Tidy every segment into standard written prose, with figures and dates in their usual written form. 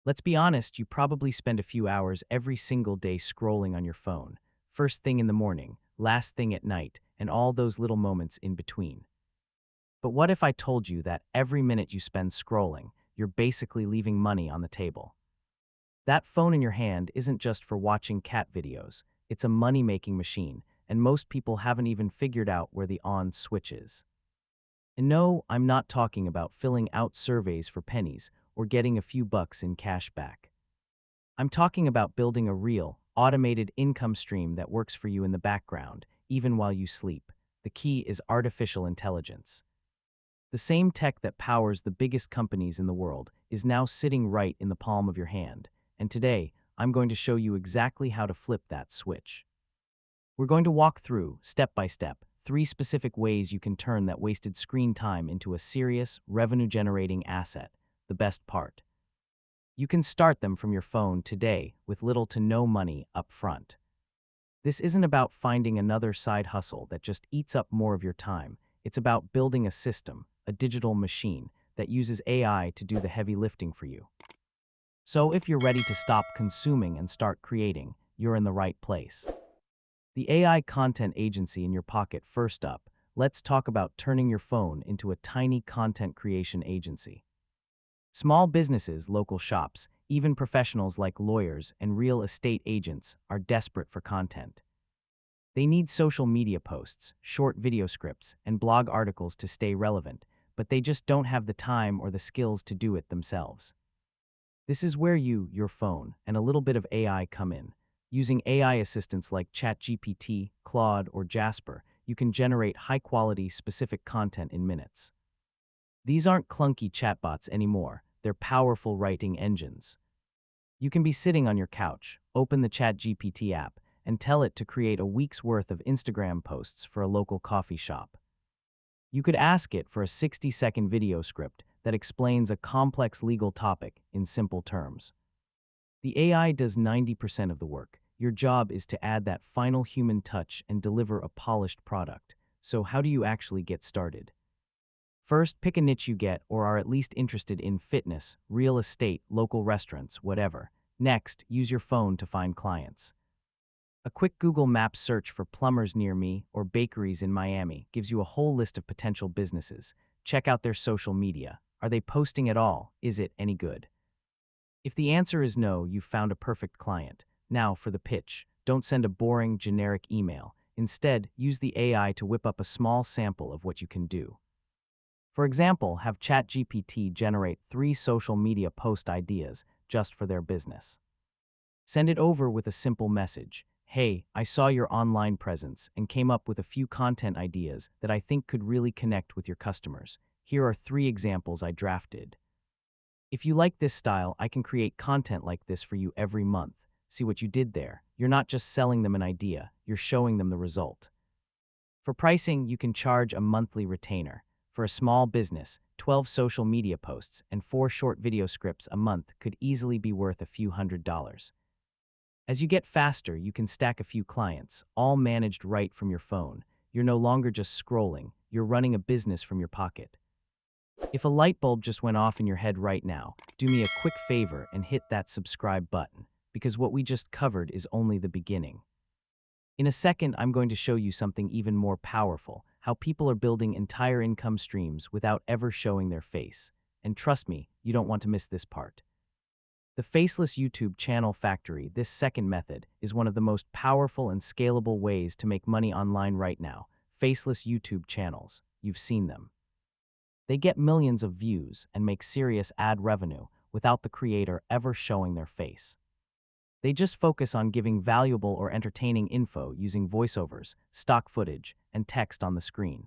Let's be honest, you probably spend a few hours every single day scrolling on your phone. First thing in the morning, last thing at night, and all those little moments in between. But what if I told you that every minute you spend scrolling, you're basically leaving money on the table? That phone in your hand isn't just for watching cat videos, it's a money-making machine, and most people haven't even figured out where the on switch is. And no, I'm not talking about filling out surveys for pennies or getting a few bucks in cash back. I'm talking about building a real, automated income stream that works for you in the background, even while you sleep. The key is artificial intelligence. The same tech that powers the biggest companies in the world is now sitting right in the palm of your hand, and today, I'm going to show you exactly how to flip that switch. We're going to walk through, step by step, 3 specific ways you can turn that wasted screen time into a serious, revenue-generating asset. The best part: you can start them from your phone today with little to no money up front. This isn't about finding another side hustle that just eats up more of your time. It's about building a system, a digital machine, that uses AI to do the heavy lifting for you. So if you're ready to stop consuming and start creating, you're in the right place. The AI content agency in your pocket. First up, let's talk about turning your phone into a tiny content creation agency. Small businesses, local shops, even professionals like lawyers and real estate agents are desperate for content. They need social media posts, short video scripts, and blog articles to stay relevant, but they just don't have the time or the skills to do it themselves. This is where you, your phone, and a little bit of AI come in. Using AI assistants like ChatGPT, Claude, or Jasper, you can generate high-quality, specific content in minutes. These aren't clunky chatbots anymore, they're powerful writing engines. You can be sitting on your couch, open the ChatGPT app, and tell it to create a week's worth of Instagram posts for a local coffee shop. You could ask it for a 60-second video script that explains a complex legal topic in simple terms. The AI does 90% of the work. Your job is to add that final human touch and deliver a polished product. So how do you actually get started? First, pick a niche you get or are at least interested in: fitness, real estate, local restaurants, whatever. Next, use your phone to find clients. A quick Google Maps search for plumbers near me or bakeries in Miami gives you a whole list of potential businesses. Check out their social media. Are they posting at all? Is it any good? If the answer is no, you've found a perfect client. Now for the pitch. Don't send a boring, generic email. Instead, use the AI to whip up a small sample of what you can do. For example, have ChatGPT generate 3 social media post ideas just for their business. Send it over with a simple message. Hey, I saw your online presence and came up with a few content ideas that I think could really connect with your customers. Here are 3 examples I drafted. If you like this style, I can create content like this for you every month. See what you did there? You're not just selling them an idea, you're showing them the result. For pricing, you can charge a monthly retainer. For a small business, 12 social media posts and 4 short video scripts a month could easily be worth a few $100s. As you get faster, you can stack a few clients, all managed right from your phone. You're no longer just scrolling, you're running a business from your pocket. If a light bulb just went off in your head right now, do me a quick favor and hit that subscribe button, because what we just covered is only the beginning. In a second, I'm going to show you something even more powerful: how people are building entire income streams without ever showing their face. And trust me, you don't want to miss this part. The faceless YouTube channel factory. This second method is one of the most powerful and scalable ways to make money online right now. Faceless YouTube channels. You've seen them. They get millions of views and make serious ad revenue without the creator ever showing their face. They just focus on giving valuable or entertaining info using voiceovers, stock footage, and text on the screen.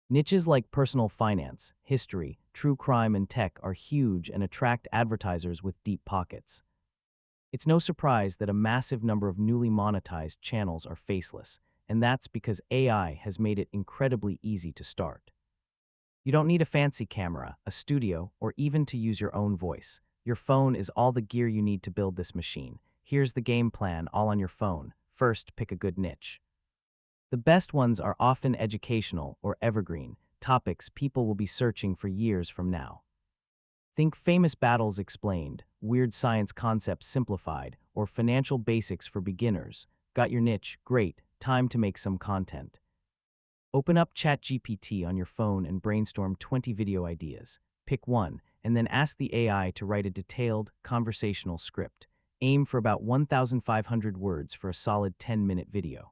Niches like personal finance, history, true crime, and tech are huge and attract advertisers with deep pockets. It's no surprise that a massive number of newly monetized channels are faceless, and that's because AI has made it incredibly easy to start. You don't need a fancy camera, a studio, or even to use your own voice. Your phone is all the gear you need to build this machine. Here's the game plan, all on your phone. First, pick a good niche. The best ones are often educational or evergreen, topics people will be searching for years from now. Think famous battles explained, weird science concepts simplified, or financial basics for beginners. Got your niche? Great. Time to make some content. Open up ChatGPT on your phone and brainstorm 20 video ideas. Pick one, and then ask the AI to write a detailed, conversational script. Aim for about 1,500 words for a solid 10-minute video.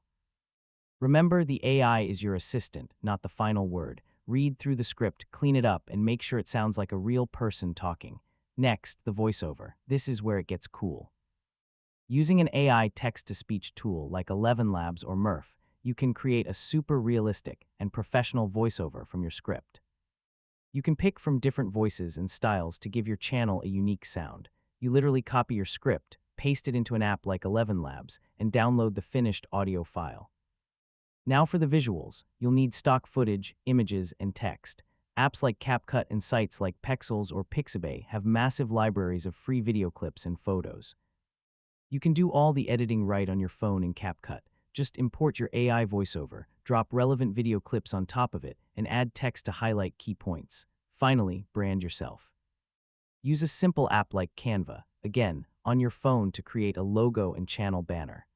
Remember, the AI is your assistant, not the final word. Read through the script, clean it up, and make sure it sounds like a real person talking. Next, the voiceover. This is where it gets cool. Using an AI text-to-speech tool like 11 Labs or Murph, you can create a super realistic and professional voiceover from your script. You can pick from different voices and styles to give your channel a unique sound. You literally copy your script, paste it into an app like 11 Labs, and download the finished audio file. Now for the visuals, you'll need stock footage, images, and text. Apps like CapCut and sites like Pexels or Pixabay have massive libraries of free video clips and photos. You can do all the editing right on your phone in CapCut. Just import your AI voiceover, drop relevant video clips on top of it, and add text to highlight key points. Finally, brand yourself. Use a simple app like Canva, again, on your phone to create a logo and channel banner.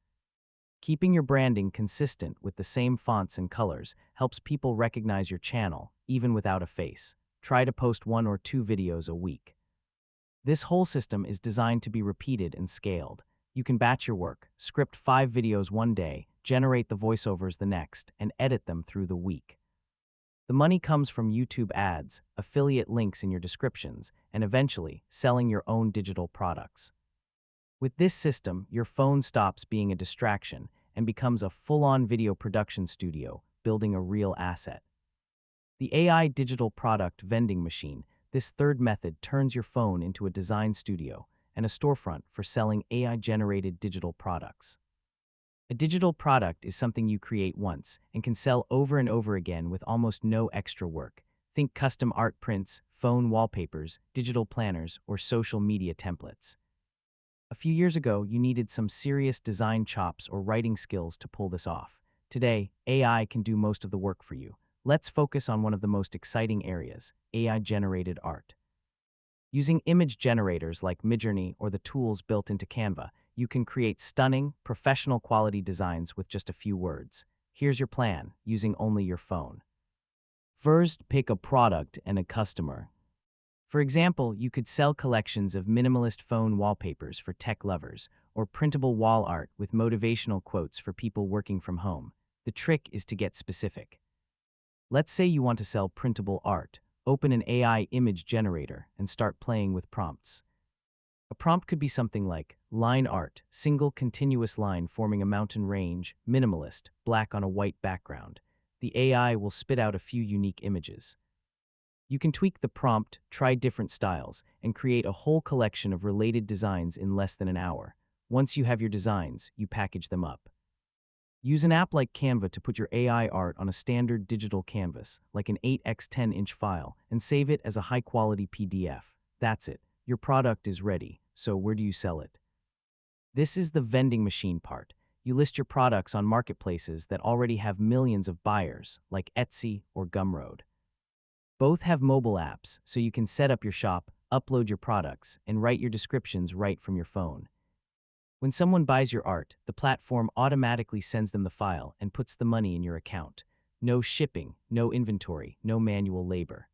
Keeping your branding consistent with the same fonts and colors helps people recognize your channel, even without a face. Try to post 1 or 2 videos a week. This whole system is designed to be repeated and scaled. You can batch your work, script 5 videos one day, generate the voiceovers the next, and edit them through the week. The money comes from YouTube ads, affiliate links in your descriptions, and eventually, selling your own digital products. With this system, your phone stops being a distraction and becomes a full-on video production studio, building a real asset. The AI digital product vending machine, this third method turns your phone into a design studio and a storefront for selling AI-generated digital products. A digital product is something you create once and can sell over and over again with almost no extra work. Think custom art prints, phone wallpapers, digital planners, or social media templates. A few years ago, you needed some serious design chops or writing skills to pull this off. Today, AI can do most of the work for you. Let's focus on one of the most exciting areas, AI-generated art. Using image generators like Midjourney or the tools built into Canva, you can create stunning, professional-quality designs with just a few words. Here's your plan, using only your phone. First, pick a product and a customer. For example, you could sell collections of minimalist phone wallpapers for tech lovers, or printable wall art with motivational quotes for people working from home. The trick is to get specific. Let's say you want to sell printable art. Open an AI image generator and start playing with prompts. A prompt could be something like, line art, single continuous line forming a mountain range, minimalist, black on a white background. The AI will spit out a few unique images. You can tweak the prompt, try different styles, and create a whole collection of related designs in less than an hour. Once you have your designs, you package them up. Use an app like Canva to put your AI art on a standard digital canvas, like an 8x10-inch file, and save it as a high-quality PDF. That's it. Your product is ready, so where do you sell it? This is the vending machine part. You list your products on marketplaces that already have millions of buyers, like Etsy or Gumroad. Both have mobile apps, so you can set up your shop, upload your products, and write your descriptions right from your phone. When someone buys your art, the platform automatically sends them the file and puts the money in your account. No shipping, no inventory, no manual labor.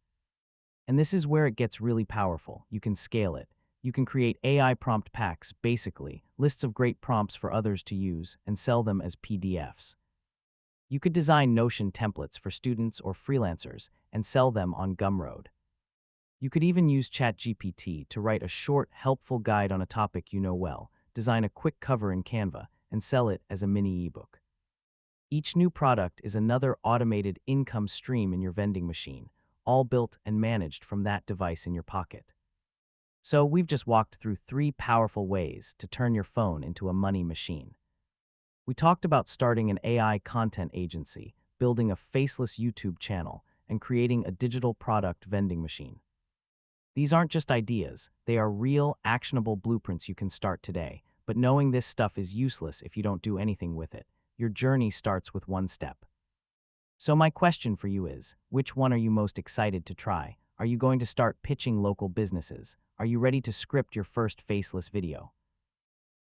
And this is where it gets really powerful. You can scale it. You can create AI prompt packs, basically, lists of great prompts for others to use, and sell them as PDFs. You could design Notion templates for students or freelancers and sell them on Gumroad. You could even use ChatGPT to write a short, helpful guide on a topic you know well, design a quick cover in Canva, and sell it as a mini ebook. Each new product is another automated income stream in your vending machine, all built and managed from that device in your pocket. So we've just walked through 3 powerful ways to turn your phone into a money machine. We talked about starting an AI content agency, building a faceless YouTube channel, and creating a digital product vending machine. These aren't just ideas, they are real, actionable blueprints you can start today. But knowing this stuff is useless if you don't do anything with it. Your journey starts with one step. So my question for you is, which one are you most excited to try? Are you going to start pitching local businesses? Are you ready to script your first faceless video?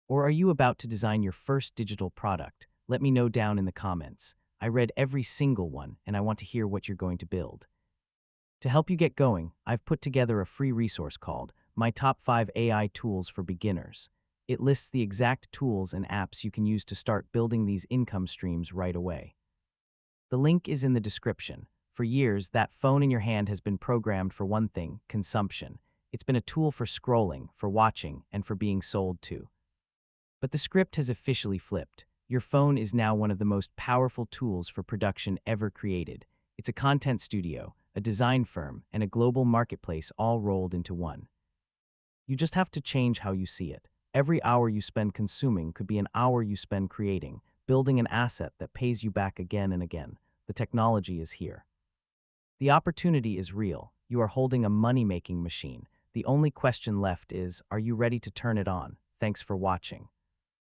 Or are you about to design your first digital product? Let me know down in the comments. I read every single one, and I want to hear what you're going to build. To help you get going, I've put together a free resource called My Top 5 AI Tools for Beginners. It lists the exact tools and apps you can use to start building these income streams right away. The link is in the description. For years, that phone in your hand has been programmed for one thing: consumption. It's been a tool for scrolling, for watching, and for being sold to. But the script has officially flipped. Your phone is now one of the most powerful tools for production ever created. It's a content studio, a design firm, and a global marketplace all rolled into one. You just have to change how you see it. Every hour you spend consuming could be an hour you spend creating, building an asset that pays you back again and again. The technology is here. The opportunity is real. You are holding a money-making machine. The only question left is, are you ready to turn it on? Thanks for watching.